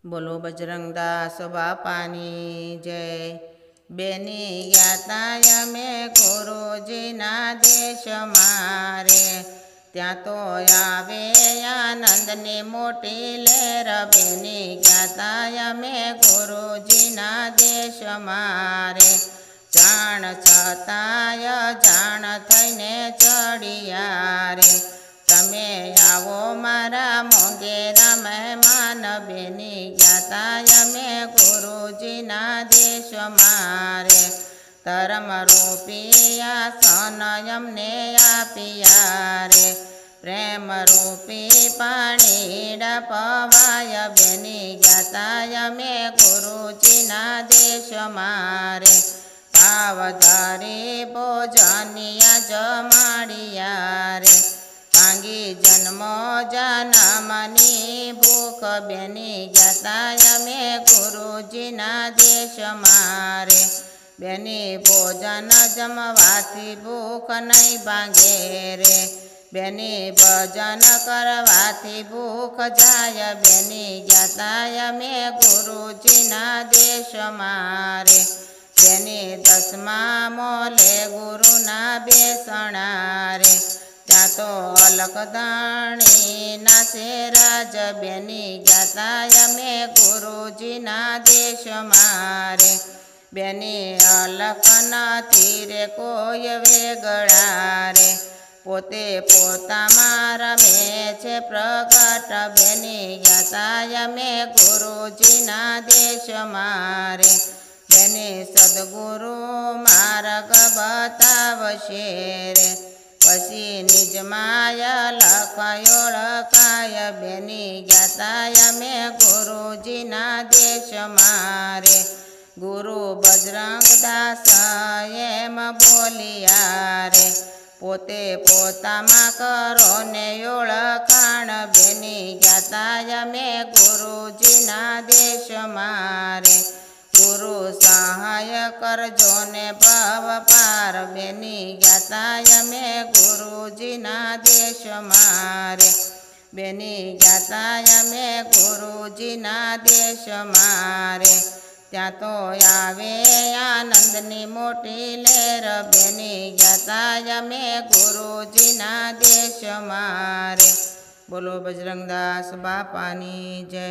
બોલો બજરંગદાસ બાપાની જય। બેની ગયા અમે ગુરુજીના દેશ મારે, ત્યાં તો આવે આનંદની મોટી લહેર। બેની ગયા અમે ગુરુજીના દેશ મારે, જાણ છતાંય જાણ થઈને ચડિયા રે। તમે આવો મારા મોંઘેરા મહેમાન, બેની ગયા અમે ગુરુજીના દેશ મારે। ધર્મ રૂપી આસન અમને આપ્યા રે, પ્રેમ રૂપી પાણી પવાય। બેની ગયા અમે ગુરુજીના દેશ મારે, ભાવધારી ભોજનિયા જમાડિયા રે। ભાંગી જન્મો જન્મની ભૂખ, બેની ગયા અમે ગુરુજીના દેશ મારે। બેની ભોજન જમવાથી ભૂખ નહીં ભાંગે રે, બેની ભજન કરવાથી ભૂખ જાય। બેની ગયા અમે ગુરુજીના દેશ મારે, બેની દસમા મોલે ગુરુના બેસણા રે। ત્યાં તો અલકધણી નાસે રાજ, બેની ગયા અમે ગુરુજીના દેશ મારે। બેની અલક નથી રે કોઈ વેગળા રે, પોતે પોતામાં રમે છે પ્રગટ। બેની ગયા અમે ગુરુજીના દેશ મારે, બેની સદગુરુ માર્ગ બતાવશે રે। પછી નિજ માયા લખ ઓળખાય, બેની ગયા અમે ગુરુજીના દેશ મારે। ગુરુ બજરંગદાસ એમ બોલિયા રે, પોતે પોતામાં કરો ને ઓળખાણ। બેની ગયા અમે ગુરુજીના દેશ મારે, ગુરુ સહાય કરજો ને ભવ પાર। બેની ગયા અમે ગુરુજીના દેશ મારે, બેની ગયા અમે ગુરુજીના દેશ મારે। ત્યાં તો આવે આનંદની મોટી લહેર, બેની ગયા અમે ગુરુજીના દેશ મારે। બોલો બજરંગદાસ બાપાની જય।